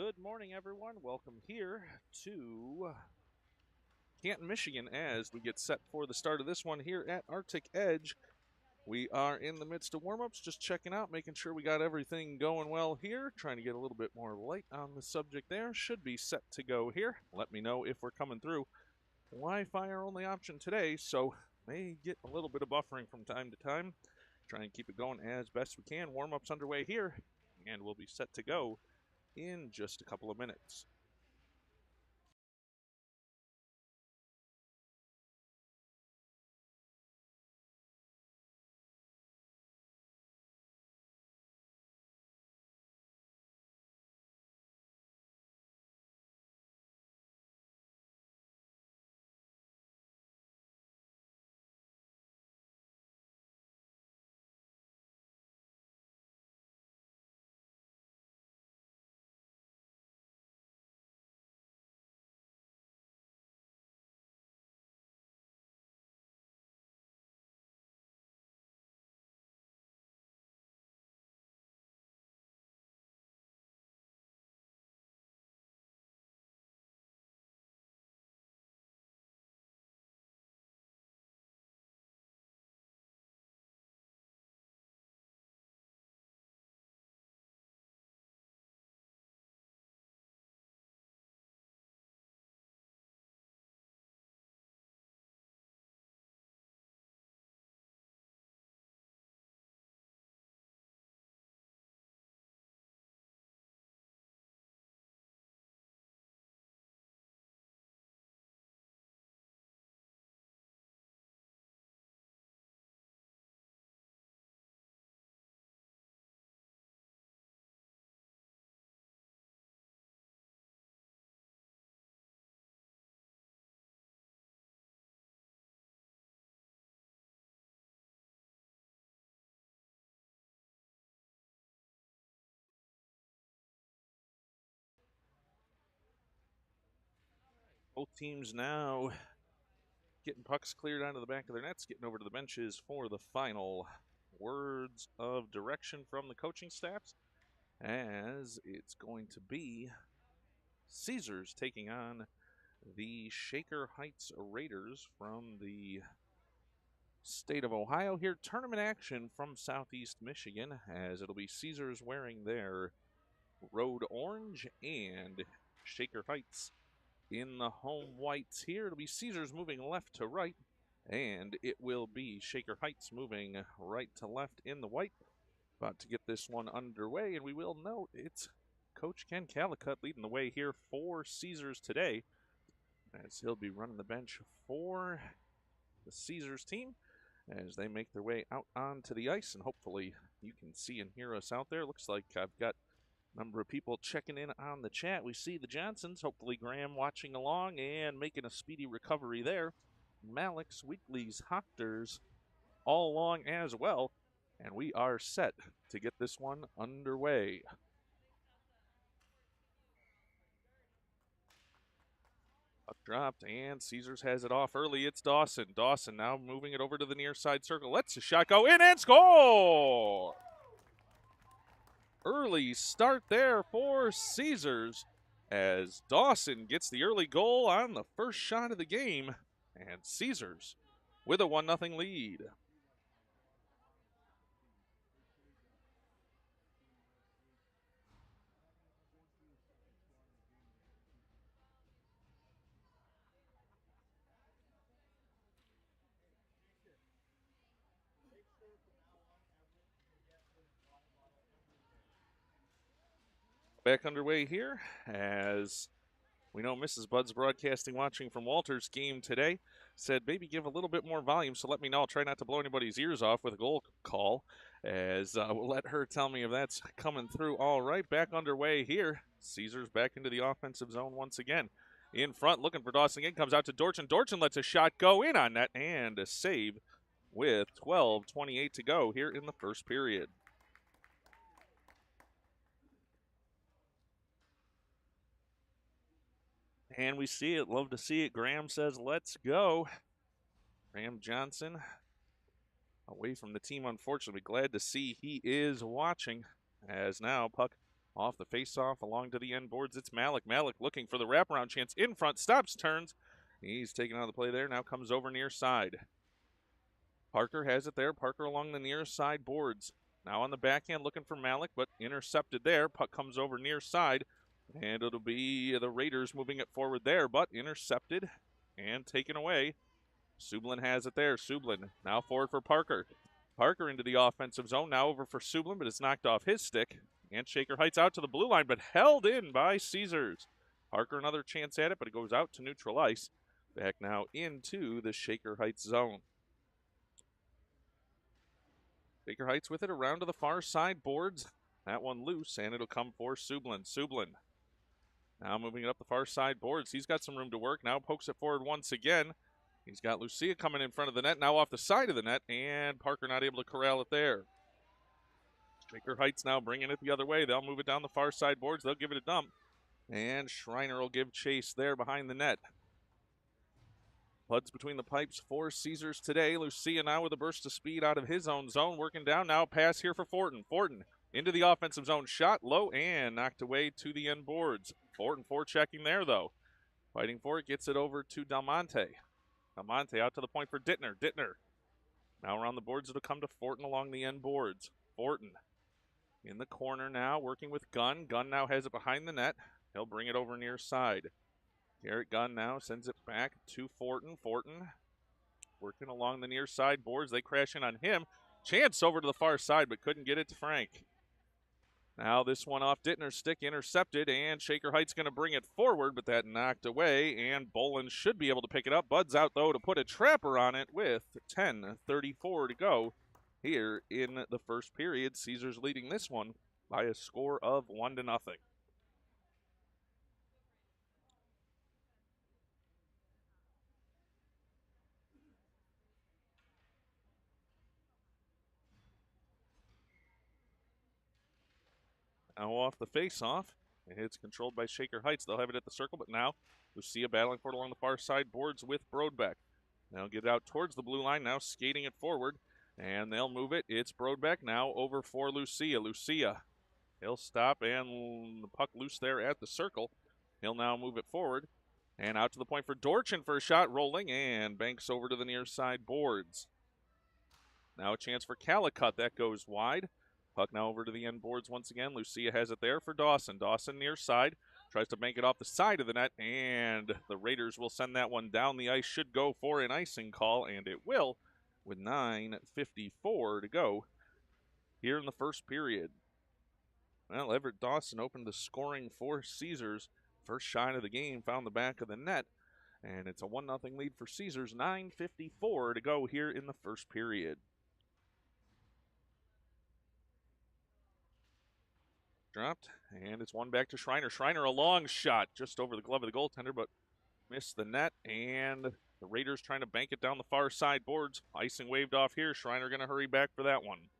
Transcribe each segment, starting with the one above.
Good morning, everyone. Welcome here to Canton, Michigan, as we get set for the start of this one here at Arctic Edge. We are in the midst of warm-ups, just checking out, making sure we got everything going well here, trying to get a little bit more light on the subject there. Should be set to go here. Let me know if we're coming through. Wi-Fi our only option today, so may get a little bit of buffering from time to time. Try and keep it going as best we can. Warm-ups underway here, and we'll be set to go in just a couple of minutes. Both teams now getting pucks cleared out of the back of their nets, getting over to the benches for the final words of direction from the coaching staffs, as it's going to be Caesars taking on the Shaker Heights Raiders from the state of Ohio here. Tournament action from Southeast Michigan, as it'll be Caesars wearing their road orange and Shaker Heights in the home whites here. It'll be Caesars moving left to right, and it will be Shaker Heights moving right to left in the white. About to get this one underway, and we will note it's Coach Ken Calicut leading the way here for Caesars today, as he'll be running the bench for the Caesars team as they make their way out onto the ice, and hopefully you can see and hear us out there. Looks like I've got number of people checking in on the chat. We see the Johnsons, hopefully Graham watching along and making a speedy recovery there. Malik's, Weekly's, Hochters all along as well. And we are set to get this one underway. Puck dropped, and Caesars has it off early. It's Dawson. Dawson now moving it over to the near side circle. Lets the shot go in and score! Early start there for Caesars, as Dawson gets the early goal on the first shot of the game, and Caesars with a 1-0 lead. Back underway here, as we know Mrs. Bud's broadcasting, watching from Walter's game today, said maybe give a little bit more volume, so let me know. I'll try not to blow anybody's ears off with a goal call, as we'll let her tell me if that's coming through all right. Back underway here. Caesars back into the offensive zone once again. In front, looking for Dawson again, comes out to Dorchin. Dorchin lets a shot go in on net, and a save with 12:28 to go here in the first period. And we see it. Love to see it. Graham says, let's go. Graham Johnson away from the team, unfortunately. Glad to see he is watching, as now puck Off the face-off, along to the end boards, it's Malik. Malik looking for the wraparound chance in front, stops, turns. He's taken out of the play there, now comes over near side. Parker has it there. Parker along the near side boards. Now on the backhand looking for Malik, but intercepted there. Puck comes over near side, and it'll be the Raiders moving it forward there, but intercepted and taken away. Sublin has it there. Sublin now forward for Parker. Parker into the offensive zone, now over for Sublin, but it's knocked off his stick. And Shaker Heights out to the blue line, but held in by Caesars. Parker another chance at it, but it goes out to neutral ice. Back now into the Shaker Heights zone. Shaker Heights with it around to the far side boards. That one loose, and it'll come for Sublin. Sublin now moving it up the far side boards. He's got some room to work. Now pokes it forward once again. He's got Lucia coming in front of the net, now off the side of the net, and Parker not able to corral it there. Shaker Heights now bringing it the other way. They'll move it down the far side boards. They'll give it a dump, and Schreiner will give chase there behind the net. Puds between the pipes for Caesars today. Lucia now with a burst of speed out of his own zone. Working down now. Pass here for Fortin. Fortin into the offensive zone. Shot low and knocked away to the end boards. Fortin forechecking there though. Fighting for it. Gets it over to Delmonte. Delmonte out to the point for Dittner. Dittner now around the boards. It'll come to Fortin along the end boards. Fortin in the corner now. Working with Gunn. Gunn now has it behind the net. He'll bring it over near side. Garrett Gunn now sends it back to Fortin. Fortin working along the near side boards. They crash in on him. Chance over to the far side, but couldn't get it to Frank. Now this one off Dittner's stick, intercepted, and Shaker Heights going to bring it forward, but that knocked away, and Bolin should be able to pick it up. Bud's out, though, to put a trapper on it with 10:34 to go here in the first period. Caesars leading this one by a score of 1-0. Now off the face-off. It's controlled by Shaker Heights. They'll have it at the circle, but now Lucia battling for it along the far side boards with Brodbeck. They'll get it out towards the blue line, now skating it forward, and they'll move it. It's Brodbeck now over for Lucia. Lucia, he'll stop, and the puck loose there at the circle. He'll now move it forward, and out to the point for Dorchin for a shot, rolling, and banks over to the near side boards. Now a chance for Calicut. That goes wide. Puck now over to the end boards once again. Lucia has it there for Dawson. Dawson near side. Tries to bank it off the side of the net, and the Raiders will send that one down the ice. Should go for an icing call, and it will with 9:54 to go here in the first period. Well, Everett Dawson opened the scoring for Caesars. First shot of the game found the back of the net, and it's a 1-0 lead for Caesars. 9:54 to go here in the first period. Dropped, and it's one back to Schreiner. Schreiner, a long shot just over the glove of the goaltender, but missed the net, and the Raiders trying to bank it down the far side boards. Icing waved off here. Schreiner going to hurry back for that one.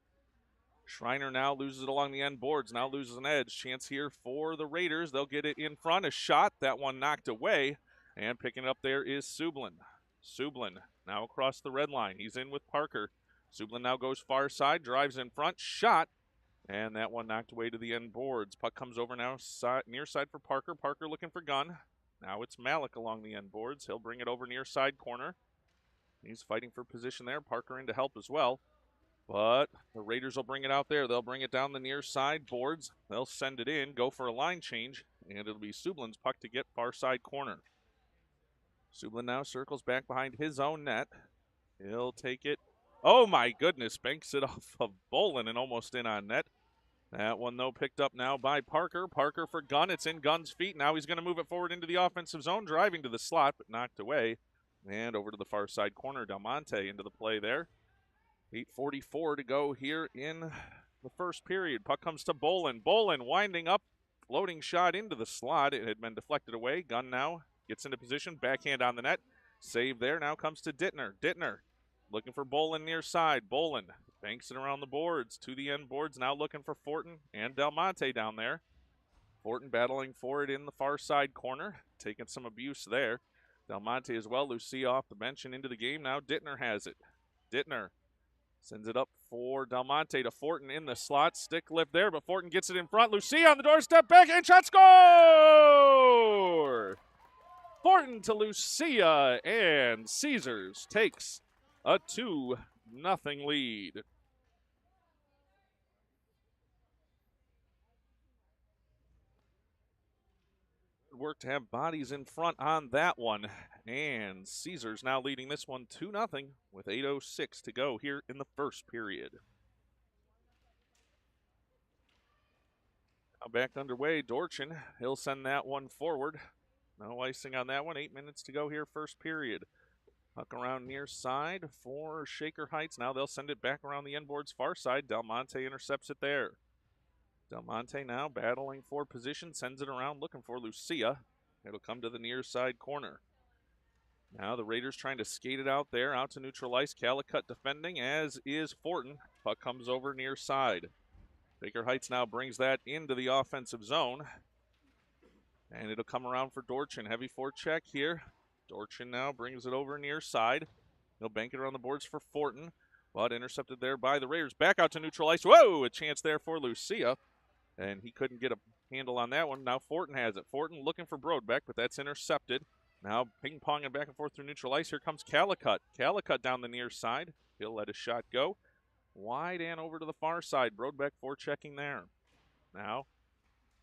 Schreiner now loses it along the end boards, now loses an edge. Chance here for the Raiders. They'll get it in front. A shot, that one knocked away, and picking it up there is Sublin. Sublin now across the red line. He's in with Parker. Sublin now goes far side, drives in front, shot. And that one knocked away to the end boards. Puck comes over now, near side for Parker. Parker looking for Gunn. Now it's Malik along the end boards. He'll bring it over near side corner. He's fighting for position there. Parker in to help as well. But the Raiders will bring it out there. They'll bring it down the near side boards. They'll send it in, go for a line change, and it'll be Sublin's puck to get far side corner. Sublin now circles back behind his own net. He'll take it. Oh, my goodness. Banks it off of Bolin and almost in on net. That one, though, picked up now by Parker. Parker for Gunn. It's in Gunn's feet. Now he's going to move it forward into the offensive zone, driving to the slot, but knocked away. And over to the far side corner. Delmonte into the play there. 8:44 to go here in the first period. Puck comes to Bolin. Bolin winding up. Floating shot into the slot. It had been deflected away. Gunn now gets into position. Backhand on the net. Save there. Now comes to Dittner. Dittner looking for Bolin near side. Bolin banks it around the boards to the end boards. Now looking for Fortin and Delmonte down there. Fortin battling for it in the far side corner. Taking some abuse there. Delmonte as well. Lucia off the bench and into the game. Now Dittner has it. Dittner Sends it up for Del Monte to Fortin in the slot. Stick lift there, but Fortin gets it in front. Lucia on the doorstep, backhand shot, score! Fortin to Lucia, and Caesars takes a 2-0 lead. Work to have bodies in front on that one. And Caesars now leading this one 2-0 with 8:06 to go here in the first period. Now back underway, Dorchin. He'll send that one forward. No icing on that one. 8 minutes to go here, first period. Puck around near side for Shaker Heights. Now they'll send it back around the end board's far side. Del Monte intercepts it there. Del Monte now battling for position, sends it around looking for Lucia. It'll come to the near side corner. Now the Raiders trying to skate it out there, out to neutral ice. Calicut defending, as is Fortin. Puck comes over near side. Shaker Heights now brings that into the offensive zone. And it'll come around for Dorchin. Heavy forecheck here. Dorchin now brings it over near side. He'll bank it around the boards for Fortin, but intercepted there by the Raiders. Back out to neutral ice. Whoa, a chance there for Lucia. And he couldn't get a handle on that one. Now Fortin has it. Fortin looking for Brodbeck, but that's intercepted. Now ping-ponging back and forth through neutral ice. Here comes Calicut. Calicut down the near side. He'll let his shot go. Wide and over to the far side. Brodbeck forechecking there. Now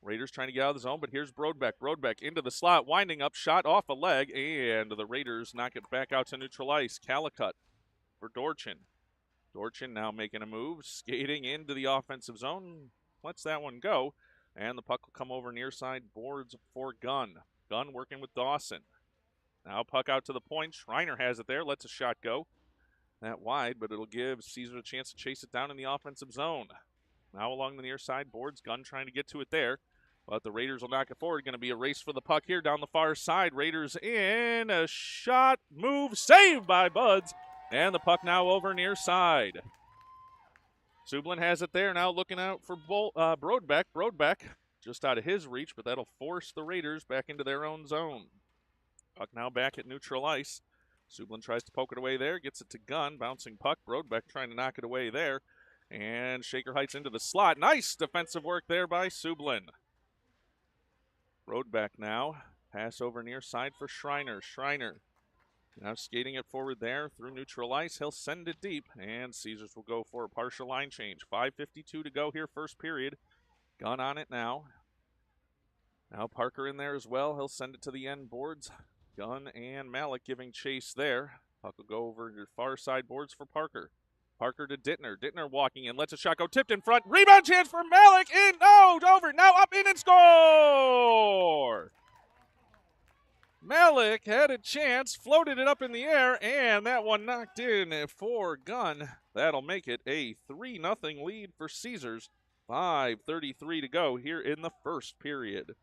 Raiders trying to get out of the zone, but here's Brodbeck. Brodbeck into the slot, winding up, shot off a leg, and the Raiders knock it back out to neutral ice. Calicut for Dorchin. Dorchin now making a move, skating into the offensive zone. Lets that one go, and the puck will come over near side boards for Gunn. Gunn working with Dawson. Now puck out to the point. Schreiner has it there, lets a shot go. That wide, but it'll give Caesar a chance to chase it down in the offensive zone. Now along the near side boards, Gunn trying to get to it there. But the Raiders will knock it forward. Going to be a race for the puck here down the far side. Raiders in. A shot, move, saved by Buds. And the puck now over near side. Sublin has it there. Now looking out for Brodbeck. Brodbeck just out of his reach, but that'll force the Raiders back into their own zone. Puck now back at neutral ice. Sublin tries to poke it away there. Gets it to Gunn. Bouncing puck. Brodbeck trying to knock it away there. And Shaker Heights into the slot. Nice defensive work there by Sublin. Brodbeck now. Pass over near side for Schreiner. Schreiner now skating it forward there through neutral ice. He'll send it deep, and Caesars will go for a partial line change. 5:52 to go here, first period. Gunn on it now. Now Parker in there as well. He'll send it to the end boards. Gunn and Malik giving chase there. Puck will go over to far side boards for Parker. Parker to Dittner. Dittner walking in, lets a shot go, tipped in front. Rebound chance for Malik. In, no, over. Now up in and score. Malik had a chance, floated it up in the air, and that one knocked in for Gunn. That'll make it a 3-0 lead for Caesars. 5:33 to go here in the first period.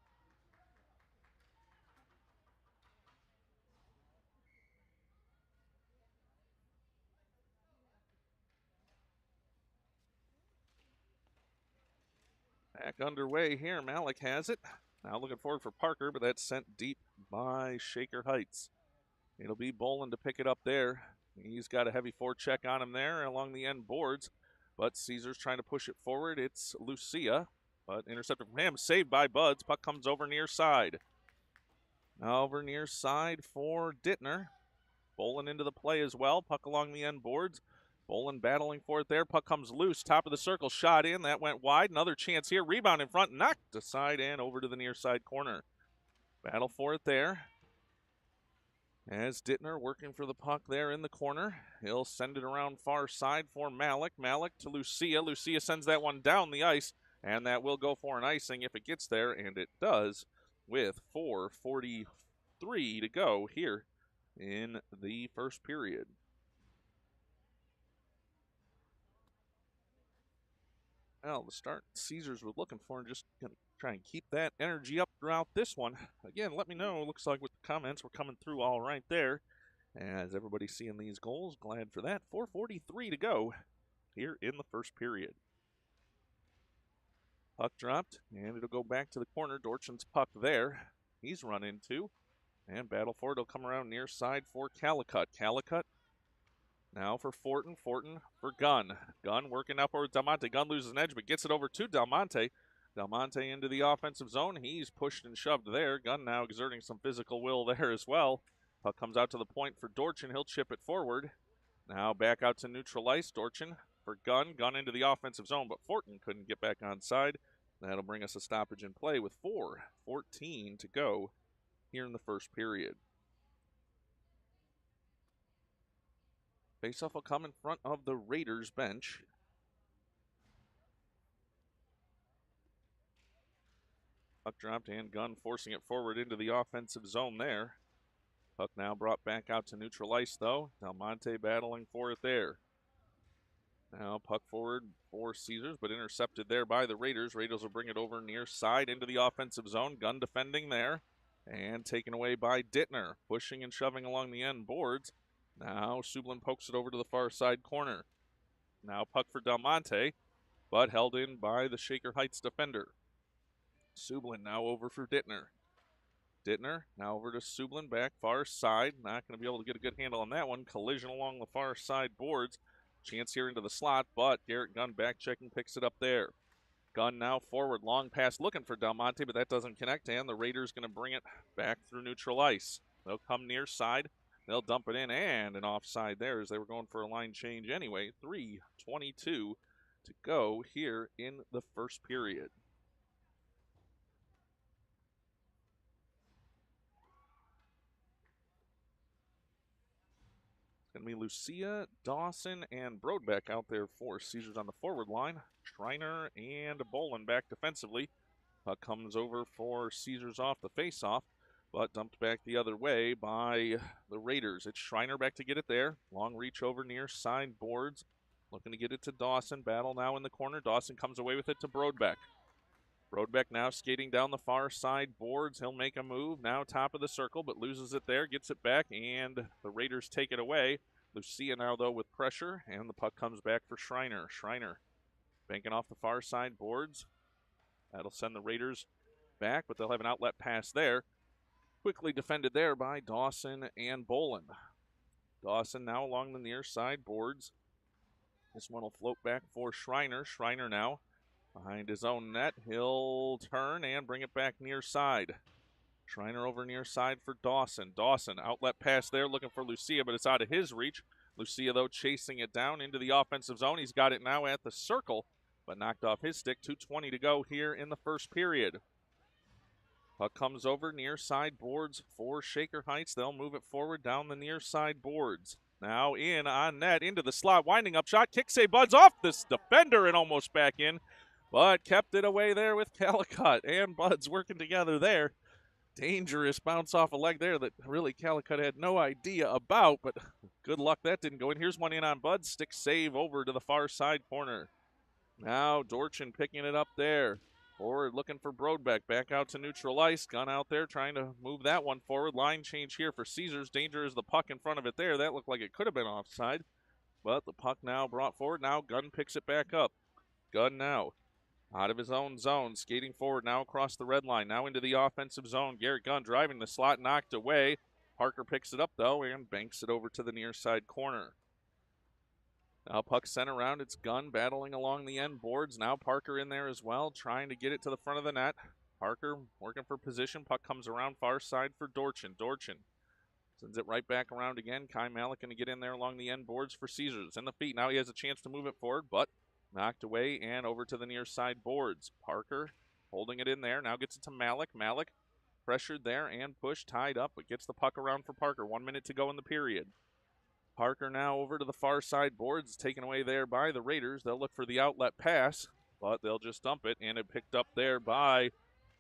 Back underway here. Malik has it. Now looking forward for Parker, but that's sent deep by Shaker Heights. It'll be Bolin to pick it up there. He's got a heavy forecheck on him there along the end boards, but Caesar's trying to push it forward. It's Lucia, but intercepted from him. Saved by Buds. Puck comes over near side. Now over near side for Dittner. Bolin into the play as well. Puck along the end boards. Bolin battling for it there. Puck comes loose. Top of the circle. Shot in. That went wide. Another chance here. Rebound in front. Knocked aside and over to the near side corner. Battle for it there. As Dittner working for the puck there in the corner. He'll send it around far side for Malik. Malik to Lucia. Lucia sends that one down the ice. And that will go for an icing if it gets there. And it does with 4:43 to go here in the first period. Well, the start Caesars was looking for, and just going to try and keep that energy up throughout this one. Again, let me know. Looks like with the comments, we're coming through all right there. As everybody's seeing these goals, glad for that. 4:43 to go here in the first period. Puck dropped, and it'll go back to the corner. Dorchin's puck there. He's run into, and battle for it. It'll come around near side for Calicut. Calicut Now for Fortin. Fortin for Gunn. Gunn working upward. Del Monte. Gunn loses an edge, but gets it over to Del Monte. Del Monte into the offensive zone. He's pushed and shoved there. Gunn now exerting some physical will there as well. Puck comes out to the point for Dorchin. He'll chip it forward. Now back out to neutral ice. Dorchin for Gunn. Gunn into the offensive zone, but Fortin couldn't get back on side. That'll bring us a stoppage in play with 4:14 to go here in the first period. Faceoff will come in front of the Raiders bench. Puck dropped and Gunn forcing it forward into the offensive zone there. Puck now brought back out to neutral ice though. Del Monte battling for it there. Now puck forward for Caesars, but intercepted there by the Raiders. Raiders will bring it over near side into the offensive zone. Gunn defending there and taken away by Dittner. Pushing and shoving along the end boards. Now Sublin pokes it over to the far side corner. Now puck for Del Monte, but held in by the Shaker Heights defender. Sublin now over for Dittner. Dittner now over to Sublin, back far side. Not going to be able to get a good handle on that one. Collision along the far side boards. Chance here into the slot, but Garrett Gunn back checking, picks it up there. Gunn now forward, long pass looking for Del Monte, but that doesn't connect, and the Raiders going to bring it back through neutral ice. They'll come near side. They'll dump it in, and an offside there as they were going for a line change anyway. 3:22 to go here in the first period. It's going to be Lucia, Dawson, and Brodbeck out there for Caesars on the forward line. Schreiner and Bolin back defensively. Puck comes over for Caesars off the face-off, but dumped back the other way by the Raiders. It's Schreiner back to get it there. Long reach over near side boards. Looking to get it to Dawson. Battle now in the corner. Dawson comes away with it to Brodbeck. Brodbeck now skating down the far side boards. He'll make a move. Now top of the circle, but loses it there. Gets it back, and the Raiders take it away. Lucia now, though, with pressure, and the puck comes back for Schreiner. Schreiner banking off the far side boards. That'll send the Raiders back, but they'll have an outlet pass there. Quickly defended there by Dawson and Bolin. Dawson now along the near side boards. This one will float back for Schreiner. Schreiner now behind his own net. He'll turn and bring it back near side. Schreiner over near side for Dawson. Dawson, outlet pass there, looking for Lucia, but it's out of his reach. Lucia, though, chasing it down into the offensive zone. He's got it now at the circle, but knocked off his stick. 2:20 to go here in the first period. Puck comes over near side boards for Shaker Heights. They'll move it forward down the near side boards. Now in on net, into the slot, winding up shot. Kick save, Buds off this defender and almost back in, but kept it away there with Calicut and Buds working together there. Dangerous bounce off a leg there that really Calicut had no idea about, but good luck that didn't go in. Here's one in on Buds. Stick save over to the far side corner. Now Dorchin picking it up there. Forward looking for Brodbeck. Back out to neutral ice. Gunn out there trying to move that one forward. Line change here for Caesars. Danger is the puck in front of it there. That looked like it could have been offside, but the puck now brought forward. Now Gunn picks it back up. Gunn now out of his own zone, skating forward now across the red line, now into the offensive zone. Garrett Gunn driving the slot, knocked away. Parker picks it up, though, and banks it over to the near side corner. Now puck sent around. It's Gunn battling along the end boards. Now Parker in there as well, trying to get it to the front of the net. Parker working for position. Puck comes around far side for Dorchin. Dorchin sends it right back around again. Kai Malik going to get in there along the end boards for Caesars. In the feet. Now he has a chance to move it forward, but knocked away and over to the near side boards. Parker holding it in there. Now gets it to Malik. Malik pressured there and pushed, tied up, but gets the puck around for Parker. 1 minute to go in the period. Parker now over to the far side boards, taken away there by the Raiders. They'll look for the outlet pass, but they'll just dump it, and it picked up there by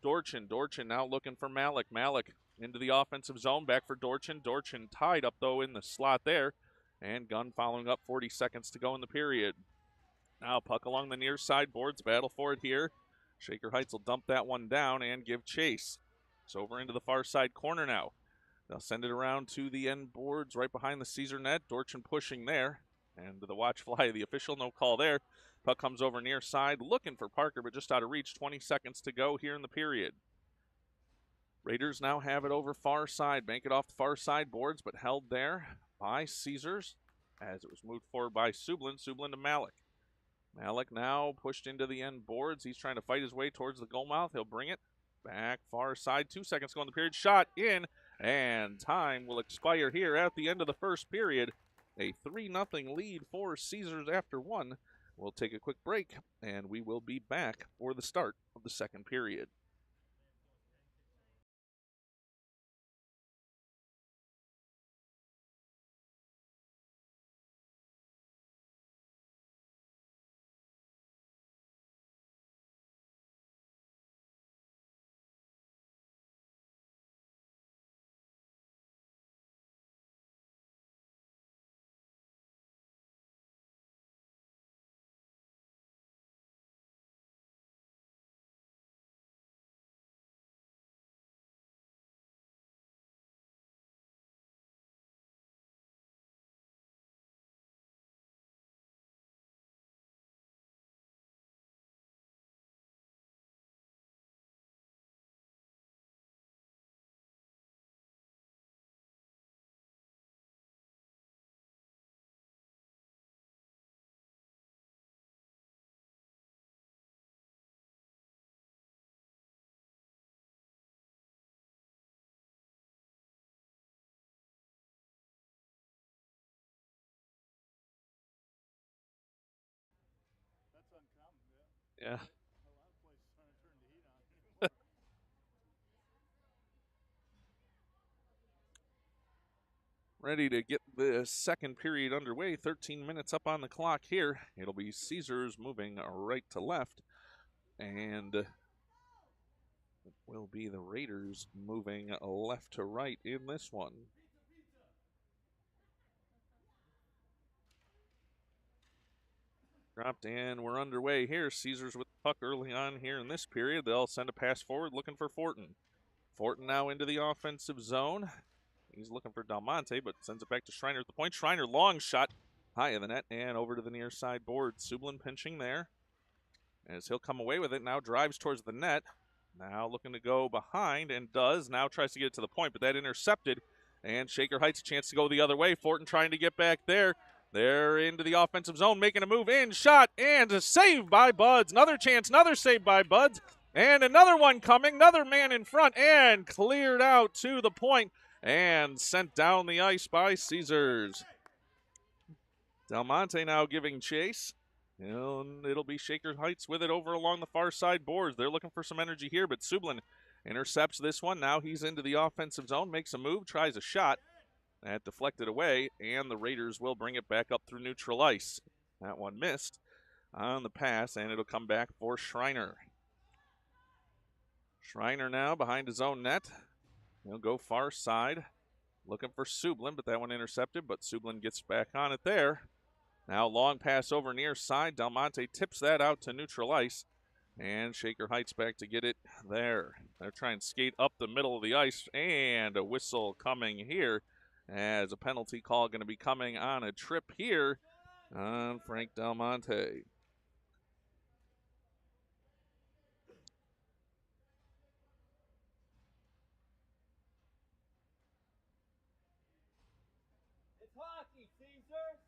Dorchin. Dorchin now looking for Malik. Malik into the offensive zone, back for Dorchin. Dorchin tied up, though, in the slot there, and Gunn following up. 40 seconds to go in the period. Now puck along the near side boards, battle for it here. Shaker Heights will dump that one down and give chase. It's over into the far side corner now. They'll send it around to the end boards right behind the Caesar net. Dorchin pushing there, and the watch fly, the official, no call there. Puck comes over near side, looking for Parker, but just out of reach. 20 seconds to go here in the period. Raiders now have it over far side, bank it off the far side boards, but held there by Caesars. as it was moved forward by Sublin. Sublin to Malik. Malik now pushed into the end boards. He's trying to fight his way towards the goal mouth. He'll bring it back far side. 2 seconds go in the period. Shot in, and time will expire here at the end of the first period. A 3-0 lead for Caesars after one. We'll take a quick break, and we will be back for the start of the second period. Yeah. Ready to get the second period underway. 13 minutes up on the clock here. It'll be Caesars moving right to left, and will be the Raiders moving left to right in this one. Dropped, and we're underway here. Caesars with the puck early on here in this period. They'll send a pass forward looking for Fortin. Fortin now into the offensive zone. He's looking for Del Monte, but sends it back to Schreiner at the point. Schreiner, long shot, high in the net, and over to the near side board. Sublin pinching there as he'll come away with it. Now drives towards the net. Now looking to go behind, and does. Now tries to get it to the point, but that intercepted. And Shaker Heights a chance to go the other way. Fortin trying to get back there. They're into the offensive zone, making a move in, shot, and a save by Buds. Another chance, another save by Buds. And another one coming, another man in front, and cleared out to the point and sent down the ice by Caesars. Del Monte now giving chase. And it'll be Shaker Heights with it over along the far side boards. They're looking for some energy here, but Sublin intercepts this one. Now he's into the offensive zone, makes a move, tries a shot. That deflected away, and the Raiders will bring it back up through neutral ice. That one missed on the pass, and it'll come back for Schreiner. Schreiner now behind his own net. He'll go far side, looking for Sublin, but that one intercepted, but Sublin gets back on it there. Now long pass over near side. Del Monte tips that out to neutral ice, and Shaker Heights back to get it there. They're trying to skate up the middle of the ice, and a whistle coming here as a penalty call going to be coming on a trip here on Frank Del Monte. It's hockey, Caesar.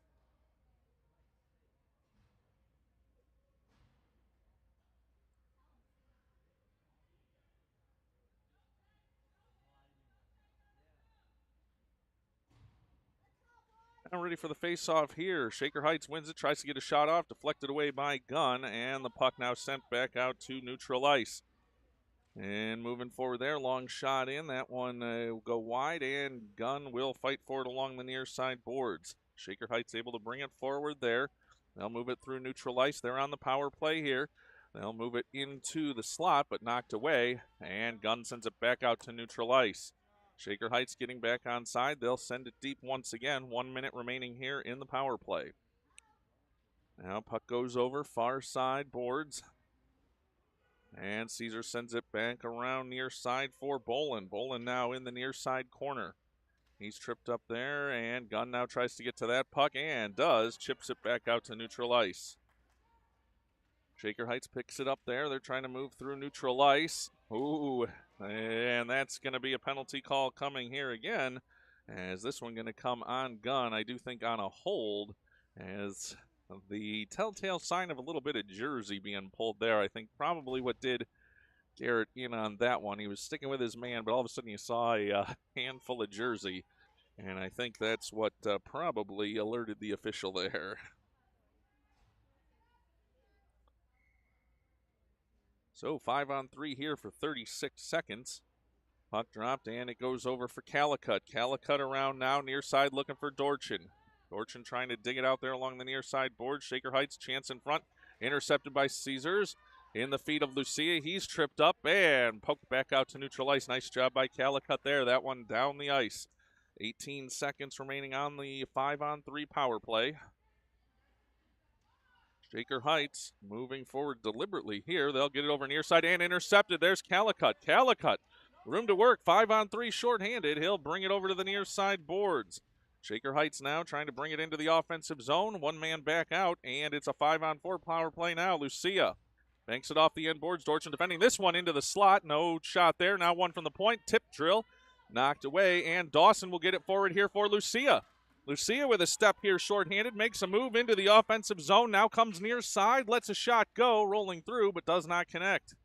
Now ready for the face-off here. Shaker Heights wins it, tries to get a shot off, deflected away by Gunn, and the puck now sent back out to neutral ice. And moving forward there, long shot in. That one will go wide, and Gunn will fight for it along the near side boards. Shaker Heights able to bring it forward there. They'll move it through neutral ice. They're on the power play here. They'll move it into the slot, but knocked away, and Gunn sends it back out to neutral ice. Shaker Heights getting back on side. They'll send it deep once again. 1 minute remaining here in the power play. Now puck goes over far side boards. And Caesar sends it back around near side for Bolin. Bolin now in the near side corner. He's tripped up there, and Gunn now tries to get to that puck, and does. Chips it back out to neutral ice. Shaker Heights picks it up there. They're trying to move through neutral ice. Ooh, and that's going to be a penalty call coming here again as this one going to come on gun, I do think on a hold, as the telltale sign of a little bit of jersey being pulled there. I think probably what did Garrett in on that one. He was sticking with his man, but all of a sudden you saw a handful of jersey, and I think that's what probably alerted the official there. So 5-on-3 here for 36 seconds. Puck dropped, and it goes over for Calicut. Calicut around now, near side looking for Dorchin. Dorchin trying to dig it out there along the near side board. Shaker Heights, chance in front. Intercepted by Caesars. In the feet of Lucia, he's tripped up and poked back out to neutral ice. Nice job by Calicut there. That one down the ice. 18 seconds remaining on the 5-on-3 power play. Shaker Heights moving forward deliberately here. They'll get it over near side and intercepted. There's Calicut. Calicut, room to work. 5-on-3 shorthanded. He'll bring it over to the near side boards. Shaker Heights now trying to bring it into the offensive zone. One man back out, and it's a 5-on-4 power play now. Lucia banks it off the end boards. Dorchin defending this one into the slot. No shot there. Now one from the point. Tip drill. Knocked away, and Dawson will get it forward here for Lucia. Lucia with a step here shorthanded. Makes a move into the offensive zone. Now comes near side. Lets a shot go. Rolling through, but does not connect.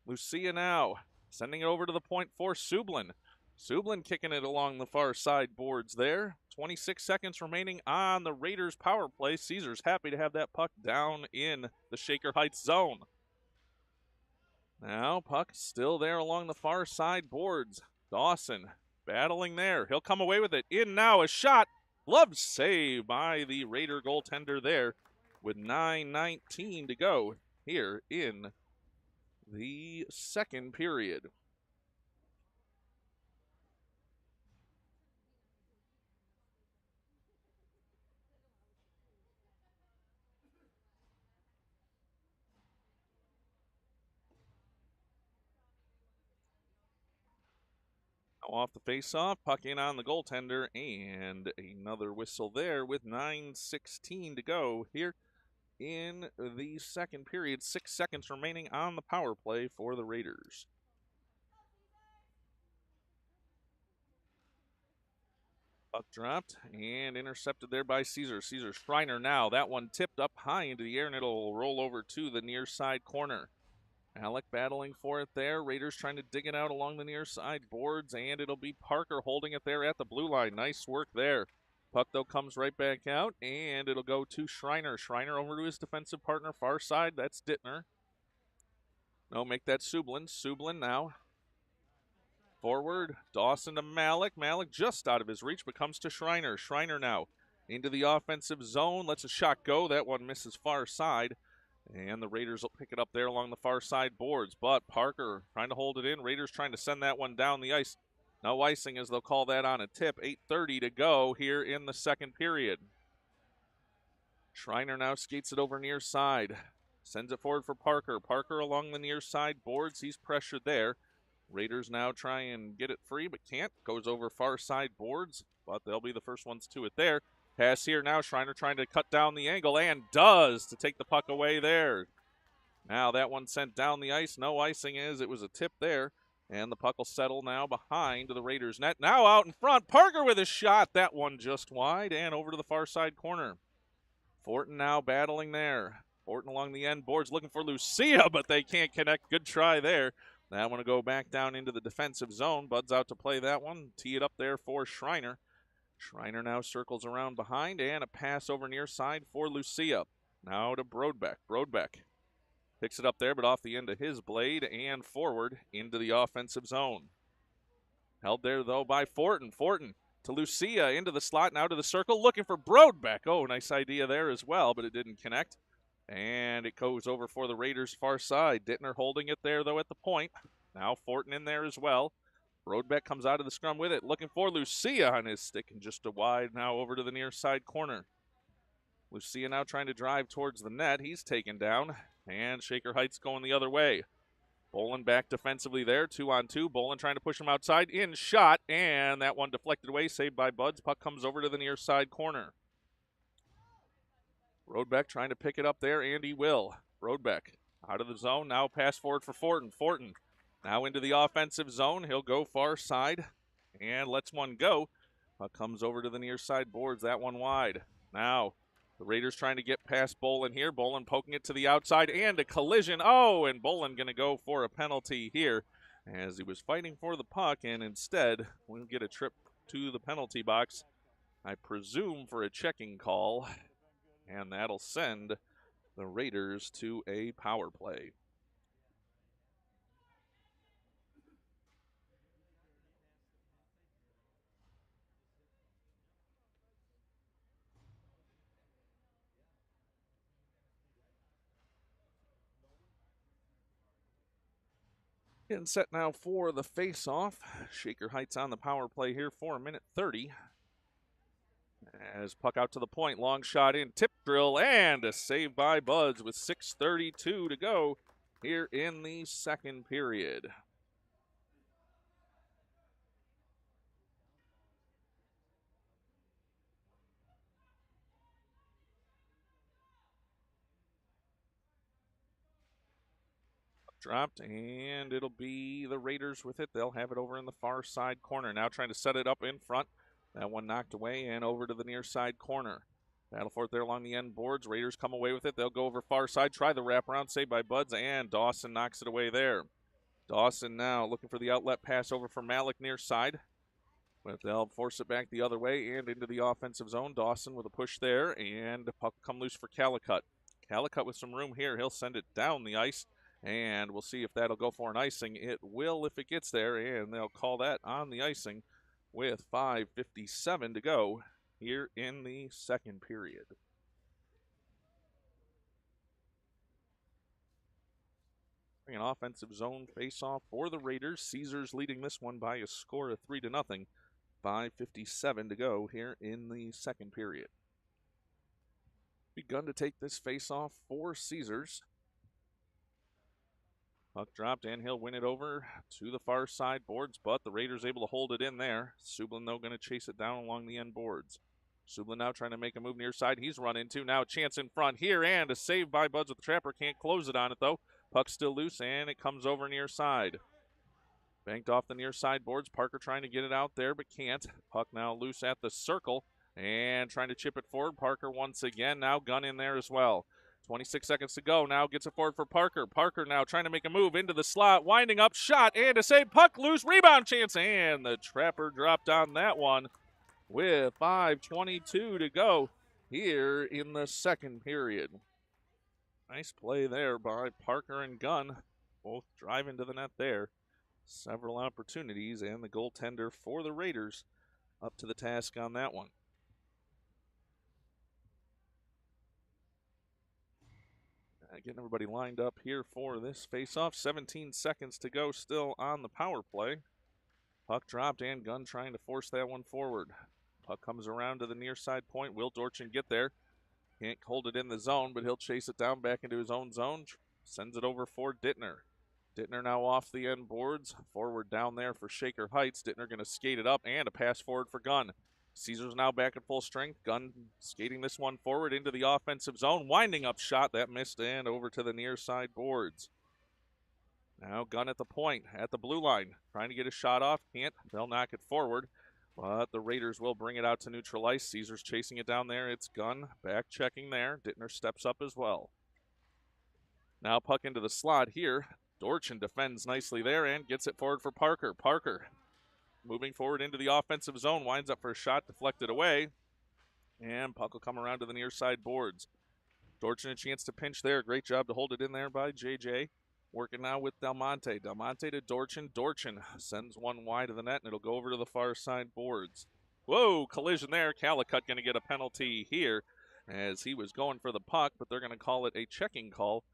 Lucia now sending it over to the point for Sublin. Sublin kicking it along the far side boards there. 26 seconds remaining on the Raiders power play. Caesars happy to have that puck down in the Shaker Heights zone. Now puck still there along the far side boards. Dawson battling there. He'll come away with it. In now, a shot. Glove save by the Raider goaltender there with 9:19 to go here in the second period. Off the face-off, puck in on the goaltender, and another whistle there with 9:16 to go here in the second period. 6 seconds remaining on the power play for the Raiders. Puck dropped and intercepted there by Caesar. Caesar Schreiner now. That one tipped up high into the air, and it'll roll over to the near side corner. Alec battling for it there. Raiders trying to dig it out along the near side boards, and it'll be Parker holding it there at the blue line. Nice work there. Puck, though, comes right back out, and it'll go to Schreiner. Schreiner over to his defensive partner, far side. That's Dittner. No, make that Sublin. Sublin now. Forward, Dawson to Malik. Malik just out of his reach, but comes to Schreiner. Schreiner now into the offensive zone. Lets a shot go. That one misses far side. And the Raiders will pick it up there along the far side boards. But Parker trying to hold it in. Raiders trying to send that one down the ice. No icing as they'll call that on a tip. 8:30 to go here in the second period. Schreiner now skates it over near side. Sends it forward for Parker. Parker along the near side boards. He's pressured there. Raiders now try and get it free, but can't. Goes over far side boards, but they'll be the first ones to it there. Pass here now. Schreiner trying to cut down the angle, and does to take the puck away there. Now that one sent down the ice. No icing as it was a tip there. And the puck will settle now behind the Raiders net. Now out in front. Parker with a shot. That one just wide and over to the far side corner. Fortin now battling there. Fortin along the end boards looking for Lucia, but they can't connect. Good try there. That one to go back down into the defensive zone. Bud's out to play that one. Tee it up there for Schreiner. Schreiner now circles around behind, and a pass over near side for Lucia. Now to Brodbeck. Brodbeck picks it up there, but off the end of his blade and forward into the offensive zone. Held there, though, by Fortin. Fortin to Lucia into the slot, now to the circle, looking for Brodbeck. Oh, nice idea there as well, but it didn't connect. And it goes over for the Raiders' far side. Dittner holding it there, though, at the point. Now Fortin in there as well. Brodbeck comes out of the scrum with it, looking for Lucia on his stick, and just a wide now over to the near side corner. Lucia now trying to drive towards the net. He's taken down, and Shaker Heights going the other way. Bolin back defensively there, 2-on-2. Bolin trying to push him outside, in shot, and that one deflected away, saved by Buds. Puck comes over to the near side corner. Brodbeck trying to pick it up there, and he will. Brodbeck out of the zone, now pass forward for Fortin. Fortin now into the offensive zone. He'll go far side and lets one go. Puck comes over to the near side boards, that one wide. Now, the Raiders trying to get past Bolin here. Bolin poking it to the outside and a collision. Oh, and Bolin going to go for a penalty here as he was fighting for the puck, and instead we'll get a trip to the penalty box, I presume for a checking call, and that'll send the Raiders to a power play. Getting set now for the face-off. Shaker Heights on the power play here for a minute 30. As puck out to the point, long shot in, tip drill, and a save by Buds with 6:32 to go here in the second period. Dropped, and it'll be the Raiders with it. They'll have it over in the far side corner. Now trying to set it up in front. That one knocked away and over to the near side corner. Battle for it there along the end boards. Raiders come away with it. They'll go over far side, try the wraparound, saved by Buds, and Dawson knocks it away there. Dawson now looking for the outlet pass over for Malik near side. But they'll force it back the other way and into the offensive zone. Dawson with a push there, and the puck come loose for Calicut. Calicut with some room here. He'll send it down the ice, and we'll see if that'll go for an icing. It will if it gets there, and they'll call that on the icing with 5:57 to go here in the second period. An offensive zone face-off for the Raiders. Caesars leading this one by a score of 3-0. 5:57 to go here in the second period. Begun to take this face-off for Caesars. Puck dropped, and he'll win it over to the far side boards, but the Raiders able to hold it in there. Sublin, though, going to chase it down along the end boards. Sublin now trying to make a move near side. He's run into. Now a chance in front here, and a save by Buds with the Trapper. Can't close it on it, though. Puck's still loose, and it comes over near side. Banked off the near side boards. Parker trying to get it out there, but can't. Puck now loose at the circle, and trying to chip it forward. Parker once again. Now Gunn in there as well. 26 seconds to go. Now gets it forward for Parker. Parker now trying to make a move into the slot. Winding up, shot, and a save. Puck loose, rebound chance, and the Trapper dropped on that one with 5:22 to go here in the second period. Nice play there by Parker and Gunn. Both driving to the net there. Several opportunities, and the goaltender for the Raiders up to the task on that one. Getting everybody lined up here for this face-off. 17 seconds to go still on the power play. Puck dropped, and Gunn trying to force that one forward. Puck comes around to the near side point. Will Dorchin get there? Can't hold it in the zone, but he'll chase it down back into his own zone. Sends it over for Dittner. Dittner now off the end boards. Forward down there for Shaker Heights. Dittner going to skate it up, and a pass forward for Gunn. Caesars now back at full strength. Gunn skating this one forward into the offensive zone. Winding up shot. That missed, and over to the near side boards. Now Gunn at the point, at the blue line. Trying to get a shot off. Can't. They'll knock it forward. But the Raiders will bring it out to neutral ice. Caesars chasing it down there. It's Gunn back checking there. Dittner steps up as well. Now puck into the slot here. Dorchin defends nicely there and gets it forward for Parker. Parker moving forward into the offensive zone. Winds up for a shot, deflected away. And puck will come around to the near side boards. Dorchin a chance to pinch there. Great job to hold it in there by JJ. Working now with Del Monte. Del Monte to Dorchin. Dorchin sends one wide of the net, and it'll go over to the far side boards. Whoa, collision there. Calicut going to get a penalty here as he was going for the puck, but they're going to call it a checking call.